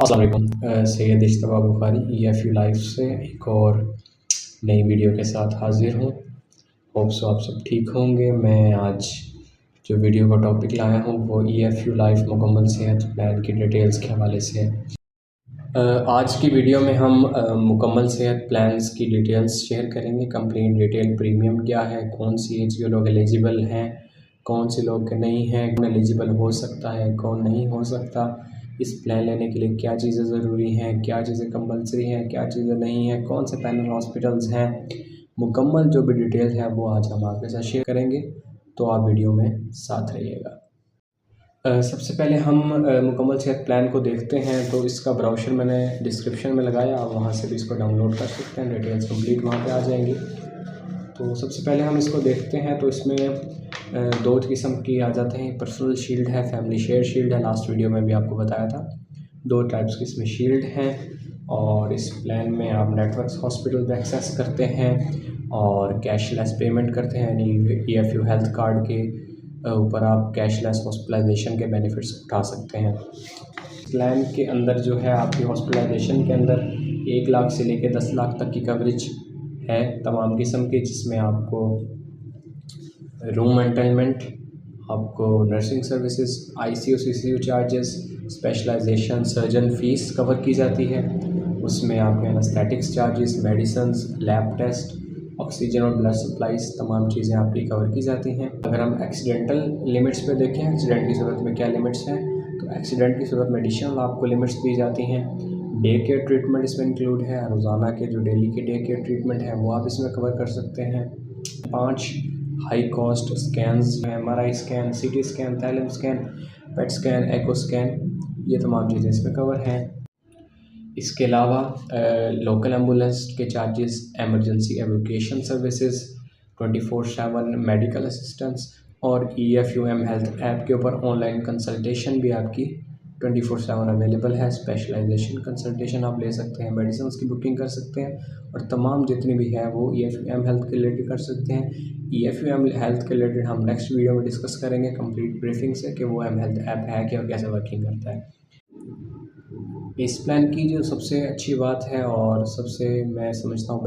अस्सलाम वालेकुम। Syed इज्तबा Bukhari EFU life से एक और नई वीडियो के साथ हाज़िर हूँ। होप सो आप सब ठीक होंगे। मैं आज जो वीडियो का टॉपिक लाया हूँ वो EFU लाइफ मुकम्मल सेहत प्लान की डिटेल्स के हवाले से है। आज की वीडियो में हम मुकम्मल सेहत प्लान्स की डिटेल्स शेयर करेंगे। कंप्लीट डिटेल प्रीमियम क्या है, कौन सी एज के लोग एलिजिबल हैं, कौन से लोग नहीं हैं, कौन एलिजिबल हो सकता है, कौन नहीं हो सकता, इस प्लान लेने के लिए क्या चीज़ें ज़रूरी हैं, क्या चीज़ें कंपलसरी हैं, क्या चीज़ें नहीं हैं, कौन से पैनल हॉस्पिटल्स हैं। मुकम्मल जो भी डिटेल है वो आज हम आपके साथ शेयर करेंगे, तो आप वीडियो में साथ रहिएगा। सबसे पहले हम मुकम्मल सेहत प्लान को देखते हैं। तो इसका ब्राउज़र मैंने डिस्क्रिप्शन में लगाया, आप वहाँ से भी इसको डाउनलोड कर सकते हैं। डिटेल्स कंप्लीट वहाँ पे आ जाएंगी। तो सबसे पहले हम इसको देखते हैं। तो इसमें दो किस्म की आ जाते हैं, पर्सनल शील्ड है, फैमिली शेयर शील्ड है। लास्ट वीडियो में भी आपको बताया था, दो टाइप्स की इसमें शील्ड हैं। और इस प्लान में आप नेटवर्क्स हॉस्पिटल पे एक्सेस करते हैं और कैशलेस पेमेंट करते हैं, यानी EFU हेल्थ कार्ड के ऊपर आप कैशलेस हॉस्पिटलाइजेशन के बेनिफिट्स उठा सकते हैं। प्लान के अंदर जो है आपकी हॉस्पिटलाइजेशन के अंदर 1 लाख से लेकर 10 लाख तक की कवरेज है तमाम किस्म की, जिसमें आपको रूम मेंटेनमेंट, आपको nursing services, ICU CCU charges, specialisation, surgeon fees cover की जाती है। उसमें आपके anaesthetics charges, medicines, lab test, oxygen और ब्लड सप्लाईज, तमाम चीज़ें आपकी कवर की जाती हैं। अगर हम एक्सीडेंटल लिमिट्स पे देखें, एक्सीडेंट की सूरत में क्या लिमिट्स हैं, तो एक्सीडेंट की सूरत में एडिशनल आपको लिमिट्स दी जाती हैं। डे केयर ट्रीटमेंट इसमें इंक्लूड है, रोज़ाना के जो डेली के डे केयर ट्रीटमेंट है वो आप इसमें कवर कर सकते हैं। 5 high cost scans, MRI scan, CT scan, thallium scan, PET scan, echo scan, ये तमाम चीज़ें इसमें कवर हैं। इसके अलावा लोकल एम्बुलेंस के charges, emergency evacuation services, 24/7 medical assistance और EFUM हेल्थ ऐप के ऊपर ऑनलाइन कंसल्टेशन भी आपकी 24/7 अवेलेबल है। स्पेशलाइजेशन कंसल्टेशन आप ले सकते हैं, मेडिसिन की बुकिंग कर सकते हैं और तमाम जितनी भी है वो EFUM हेल्थ के रिलेटेड कर सकते हैं। EFUM हेल्थ के रिलेटेड हम नेक्स्ट वीडियो में डिस्कस करेंगे कंप्लीट ब्रीफिंग से कि वो हेल्थ ऐप है क्या और कैसे वर्किंग करता है। इस प्लान की जो सबसे अच्छी बात है और सबसे मैं समझता हूँ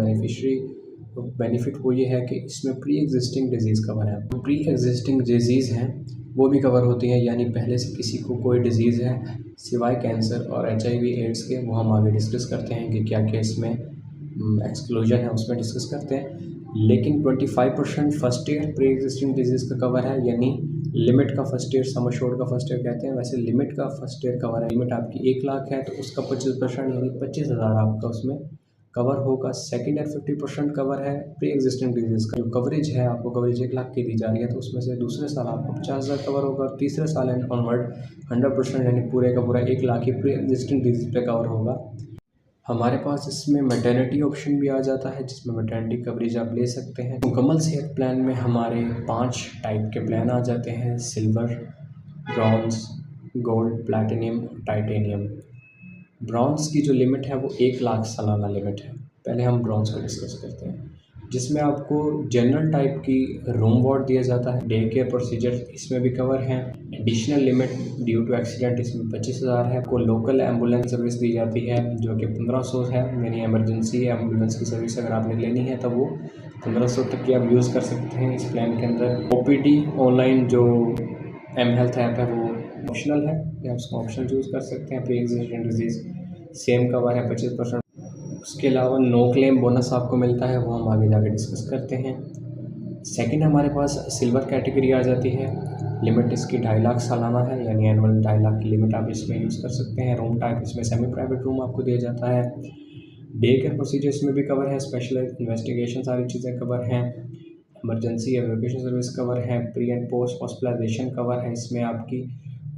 बेनिफिट वो ये है कि इसमें प्री एग्जिस्टिंग डिजीज़ कवर है। प्री एग्जिस्टिंग डिजीज़ हैं वो भी कवर होती हैं, यानी पहले से किसी को कोई डिज़ीज़ है सिवाय कैंसर और HIV एड्स के, वो हम आगे डिस्कस करते हैं कि क्या क्या इसमें एक्सक्लूजन है, उसमें डिस्कस करते हैं। लेकिन 25% first year pre existing disease का कवर है, यानी लिमिट का फर्स्ट ईयर, सम एश्योर्ड का फर्स्ट ईयर कहते हैं, वैसे लिमिट का फर्स्ट ईयर कवर है। लिमिट आपकी 1 लाख है तो उसका 25% यानी 25,000 आपका उसमें कवर होगा। सेकेंड ईयर 50% कवर है प्री एग्जिस्टिंग डिजीज़ का। जो कवरेज है, आपको कवरेज 1 लाख की दी जा रही है, तो उसमें से दूसरे साल आपको 50,000 कवर होगा और तीसरे साल एंड ऑनवर्ड 100% यानी पूरे का पूरा 1 लाख ही प्री एग्जिस्टिंग डिजीज़ पे कवर होगा। हमारे पास इसमें मैटरनिटी ऑप्शन भी आ जाता है, जिसमें मैटरनिटी कवरेज आप ले सकते हैं। मुकम्मल सेहत प्लान में हमारे 5 टाइप के प्लान आ जाते हैं, silver, bronze, gold, platinum, titanium. Bronze की जो लिमिट है वो 1 लाख सालाना लिमिट है। पहले हम ब्रॉन्ज को डिस्कस करते हैं, जिसमें आपको जनरल टाइप की रूम वार्ड दिया जाता है। डे केयर प्रोसीजर इसमें भी कवर हैं। Additional limit due to accident इसमें 25,000 है। आपको लोकल एम्बुलेंस सर्विस दी जाती है जो कि 1500 है, यानी एमरजेंसी एम्बुलेंस की सर्विस अगर आपने लेनी है तो वो 1500 तक की आप यूज़ कर सकते हैं इस प्लान के अंदर। OPD ऑनलाइन जो M हेल्थ ऐप है वो ऑप्शनल है, या उसको ऑप्शनल यूज़ कर सकते हैं। Pre existing disease same cover है 25%। उसके अलावा नो क्लेम बोनस आपको मिलता है, वो हम आगे जाके डिस्कस करते हैं। सेकंड हमारे पास सिल्वर कैटेगरी आ जाती है। लिमिट इसकी 2.5 लाख सालाना है, यानी एनुअल 2.5 लाख की लिमिट आप इसमें यूज़ कर सकते हैं। रूम टाइप इसमें सेमी प्राइवेट रूम आपको दिया जाता है। डे केयर प्रोसीजर इसमें भी कवर है, स्पेशल इन्वेस्टिगेशन सारी चीज़ें कवर हैं। इमरजेंसी एवोकेशन सर्विस कवर है, pre and post hospitalisation cover है इसमें आपकी,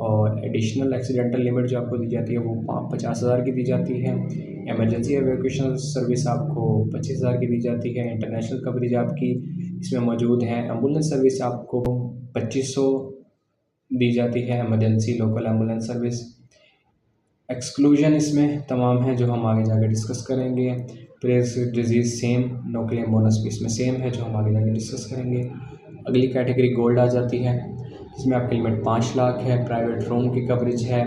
और एडिशनल एक्सीडेंटल लिमिट जो आपको दी जाती है वो 50,000 की दी जाती है। इमरजेंसी एवोकेशन सर्विस आपको 25,000 की दी जाती है। इंटरनेशनल कवरेज आपकी इसमें मौजूद है। एम्बुलेंस सर्विस आपको 2500 दी जाती है, emergency local ambulance service. Exclusion इसमें तमाम है जो हम आगे जाकर डिस्कस करेंगे। Press disease same, no claim bonus भी इसमें सेम है जो हम आगे जाकर डिस्कस करेंगे। अगली कैटेगरी गोल्ड आ जाती है, जिसमें आपकी लिमिट 5 लाख है। प्राइवेट रूम की कवरेज है,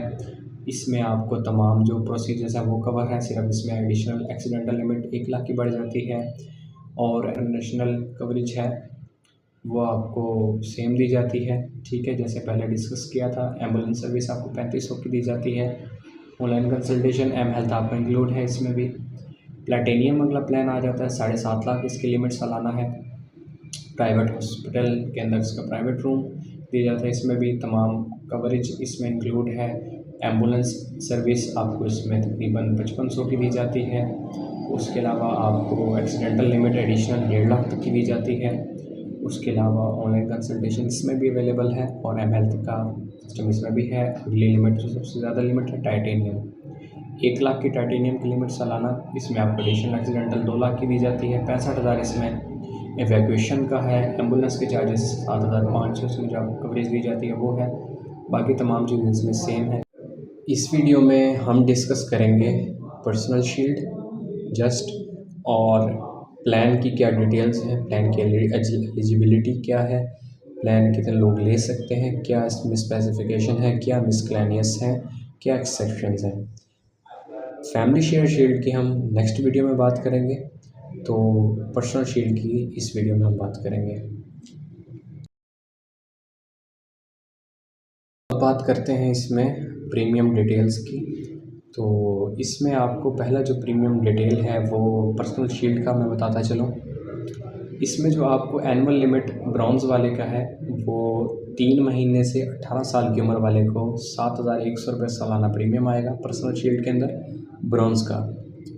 इसमें आपको तमाम जो प्रोसीजर्स हैं वो कवर है, सिर्फ इसमें एडिशनल एक्सीडेंटल लिमिट 1 लाख की बढ़ जाती है और इंटरनेशनल कवरेज है वो आपको सेम दी जाती है। ठीक है, जैसे पहले डिस्कस किया था, एम्बुलेंस सर्विस आपको 3500 की दी जाती है। ऑनलाइन कंसल्टेशन एम हेल्थ आपका इंक्लूड है इसमें भी। प्लैटिनियम अगला प्लान आ जाता है, 7.5 लाख इसकी लिमिट सालाना है। प्राइवेट हॉस्पिटल के अंदर इसका प्राइवेट रूम दिया जाता है, इसमें भी तमाम कवरेज इसमें इंक्लूड है। एम्बुलेंस सर्विस आपको इसमें तकरीबन 5500 की दी जाती है। उसके अलावा आपको एक्सीडेंटल लिमिट एडिशनल 1.5 लाख तक की दी जाती है। उसके अलावा ऑनलाइन कंसल्टेशन इसमें भी अवेलेबल है और एम हेल्थ का सिस्टम इसमें भी है। अगली लिमिट जो सबसे ज़्यादा लिमिट है टाइटेनियम, 1 लाख की टाइटेनियम की लिमिट सालाना। इसमें आपको एडिशनल एक्सीडेंटल 2 लाख की दी जाती है। 65,000 इसमें एवैक्यूएशन का है। एम्बुलेंस के चार्जेस 7,500 इसमें जो आपको कवरेज दी जाती है वो है। बाकी तमाम चीज़ें इसमें सेम है। इस वीडियो में हम डिस्कस करेंगे पर्सनल शील्ड जस्ट और प्लान की क्या डिटेल्स हैं, प्लान की एलिजिबिलिटी क्या है, प्लान कितने लोग ले सकते हैं, क्या इसमें स्पेसिफिकेशन है, क्या मिसक्लेनियस हैं, क्या एक्सेप्शंस हैं। फैमिली शेयर शील्ड की हम नेक्स्ट वीडियो में बात करेंगे, तो पर्सनल शील्ड की इस वीडियो में हम बात करेंगे। अब बात करते हैं इसमें प्रीमियम डिटेल्स की। तो इसमें आपको पहला जो प्रीमियम डिटेल है वो पर्सनल शील्ड का मैं बताता चलूँ। इसमें जो आपको एनुअल लिमिट ब्रॉन्ज़ वाले का है वो 3 महीने से 18 साल की उम्र वाले को 7,100 रुपये सालाना प्रीमियम आएगा पर्सनल शील्ड के अंदर ब्रॉन्ज़ का।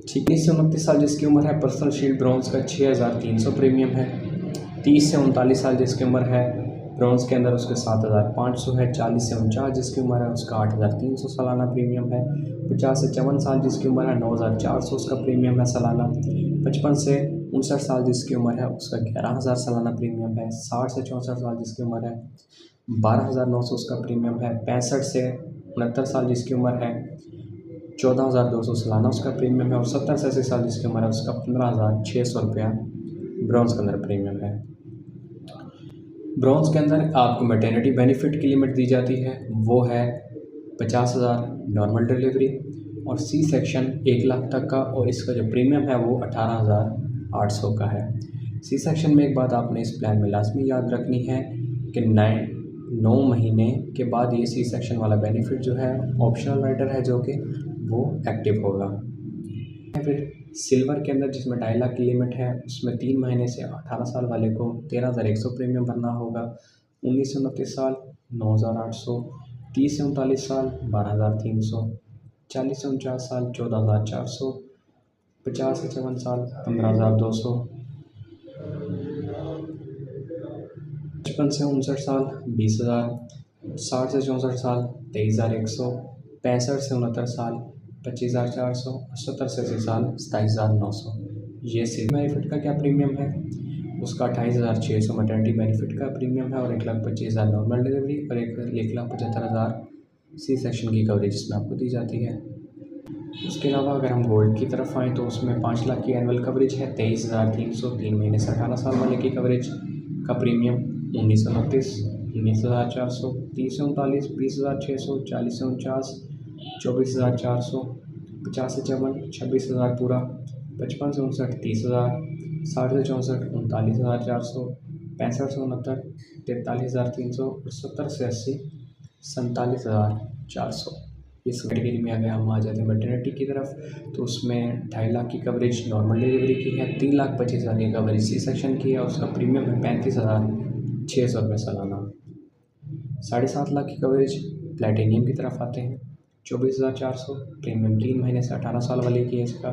ठीक, 19 से 29 साल जिसकी उम्र है पर्सनल शील्ड ब्रॉन्ज़ का 6,300 प्रीमियम है। 30 से 39 साल जिसकी उम्र है ब्रॉन्ज़ के अंदर उसके 7,500 है। 40 से 49 जिसकी उम्र है उसका 8,300 सालाना प्रीमियम है। 50 से 54 साल जिसकी उम्र है 9,400 उसका प्रीमियम है सालाना। 55 से 59 साल जिसकी उम्र है उसका 11,000 सालाना प्रीमियम है। 60 से 64 साल जिसकी उम्र है 12,900 उसका प्रीमियम है। 65 से 69 साल जिसकी उम्र है 14,200 सालाना उसका प्रीमियम है। और 70 से 80 साल जिसकी उम्र है उसका 15,600 रुपया ब्रॉन्ज़ के अंदर प्रीमियम है। ब्रॉन्ज़ के अंदर आपको मैटरनिटी बेनिफिट की लिमिट दी जाती है, वो है 50,000 नॉर्मल डिलीवरी और सी सेक्शन 1 लाख तक का, और इसका जो प्रीमियम है वो 18,800 का है। सी सेक्शन में एक बात आपने इस प्लान में लाजमी याद रखनी है कि 9 महीने के बाद ये सी सेक्शन वाला बेनिफिट जो है ऑप्शनल राइडर है जो कि वो एक्टिव होगा। फिर सिल्वर के अंदर जिसमें 2.5 लाख की लिमिट है उसमें 3 महीने से 18 साल वाले को 13,100 प्रीमियम भरना होगा। 19 से 29 साल 9,800, 30 से 39 साल 12,300, 40 से 49 साल 14,400, 50 से 54 साल 15,200, 55 से 59 साल 20,000, 60 से 64 साल 23,100, 65 से 69 साल 25,400 और 70 से 80 साल 27,900। ये सिर्फ बेनिफिट का क्या प्रीमियम है, उसका 28,600 मैटरनिटी बेनिफिट का प्रीमियम है और 1,25,000 नॉर्मल डिलीवरी और 1,75,000 सी सेक्शन की कवरेज इसमें आपको दी जाती है। उसके अलावा अगर हम गोल्ड की तरफ आएँ तो उसमें 5 लाख की एनुअल कवरेज है। 23,300 3 महीने से 18 साल वाले की कवरेज का प्रीमियम 19 से 29 19,400, 30 से 39 20,600, 40 से 49 24,400, 50 से 54 26,000 पूरा, 55 से 59 30,000, 60 से 64 39,400, 65 से 69 43,300 और 70 से 80 47,400। इस कैटेगरी में अगर हम आ जाते हैं मैटरनिटी की तरफ तो उसमें 2.5 लाख की कवरेज नॉर्मल डिलीवरी की है, 3,25,000 की कवरेज सी सेक्शन की है और उसका प्रीमियम है 35,600 रुपये सालाना। 7.5 लाख की कवरेज प्लैटिनियम की तरफ आते हैं, 24,400 प्रीमियम 3 महीने से 18 साल वाले की एज का।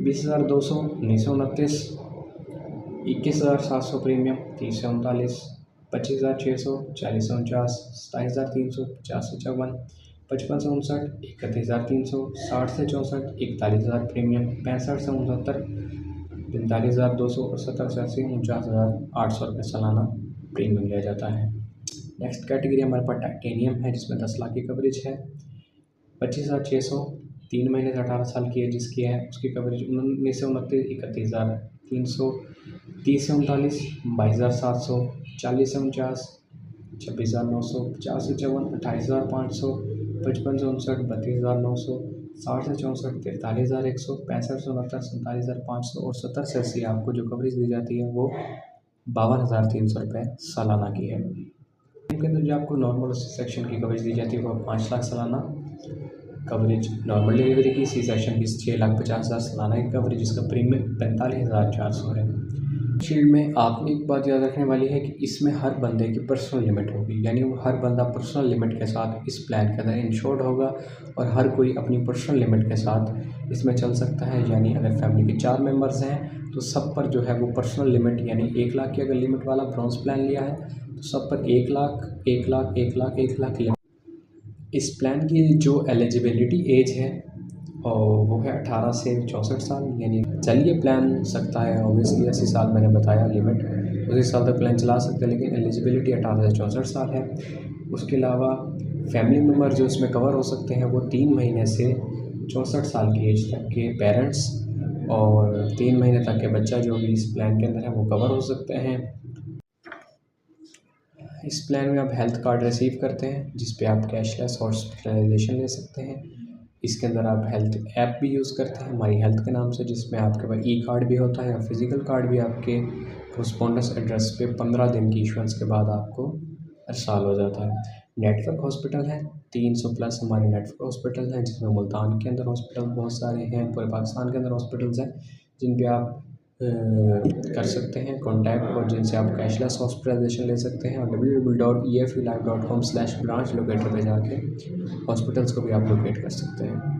20,200 19 से 29, 21,700 प्रीमियम 30 से 39, 25,600 40 से 49, 27,300 50 से 54, 55 से 59 31,300, 60 से 64 41,000 प्रीमियम, 65 से 69 45,200 और 70 से 80 49,800 रुपये सालाना प्रीमियम लिया जाता है। नेक्स्ट कैटेगरी हमारे पास टाइटेनियम है जिसमें 10 लाख की कवरेज है। 25,600 3 महीने से 18 साल की है जिसकी है उसकी कवरेज 19 से 29 31,300, 30 से 39 22,700, 40 से 49 26,900, 50 से 54 28,500, 55 59 32,900, 60 से 64 43,100, 65 से 69 47,500 और 70 से 80 आपको जो कवरेज दी जाती है वो 52,300 रुपये सालाना की है। के अंदर जो आपको नॉर्मल सेक्शन की कवरेज दी जाती है वो 5 लाख सालाना कवरेज नॉर्मल डिलीवरी की, सी सेक्शन की 6,50,000 सालाना की कवरेज, जिसका प्रीमियम 45,400 है। शील्ड में आपने एक बात याद रखने वाली है कि इसमें हर बंदे की पर्सनल लिमिट होगी, यानी वो हर बंदा पर्सनल लिमिट के साथ इस प्लान के अंदर इंश्योर्ड होगा और हर कोई अपनी पर्सनल लिमिट के साथ इसमें चल सकता है। यानी अगर फैमिली के 4 मेंबर्स हैं तो सब पर जो है वो पर्सनल लिमिट यानी 1 लाख की अगर लिमिट वाला ब्रॉन्ज प्लान लिया है तो सब पर 1 लाख 1 लाख 1 लाख 1 लाख लिमिट। इस प्लान की जो एलिजिबिलिटी एज है और वो है 18 से 64 साल, यानी चलिए प्लान सकता है ऑब्वियसली 80 साल मैंने बताया लिमिट, उसी साल तक प्लान चला सकते हैं, लेकिन एलिजिबिलिटी 18 से 64 साल है। उसके अलावा फैमिली मेम्बर जो इसमें कवर हो सकते हैं वो 3 महीने से 64 साल की एज तक के पेरेंट्स और 3 महीने तक के बच्चा जो भी इस प्लान के अंदर है वो कवर हो सकते हैं। इस प्लान में आप हेल्थ कार्ड रिसीव करते हैं जिस पे आप कैशलेस हॉस्पिटलाइजेशन ले सकते हैं। इसके अंदर आप हेल्थ ऐप भी यूज़ करते हैं माई हेल्थ के नाम से, जिसमें आपके पास ई कार्ड भी होता है और फिज़िकल कार्ड भी आपके कोरस्पोंडेंस एड्रेस पे 15 दिन की इशुएंस के बाद आपको अरसाल हो जाता है। नेटवर्क हॉस्पिटल है 300 प्लस हमारे नेटवर्क हॉस्पिटल हैं, जिसमें मुल्तान के अंदर हॉस्पिटल बहुत सारे हैं, पूरे पाकिस्तान के अंदर हॉस्पिटल्स हैं जिन पे आप कर सकते हैं कॉन्टैक्ट और जिनसे आप कैशलेस हॉस्पिटलाइजेशन ले सकते हैं। और www.eflife.com/branch लोकेटर पे जाके हॉस्पिटल्स को भी आप लोकेट कर सकते हैं।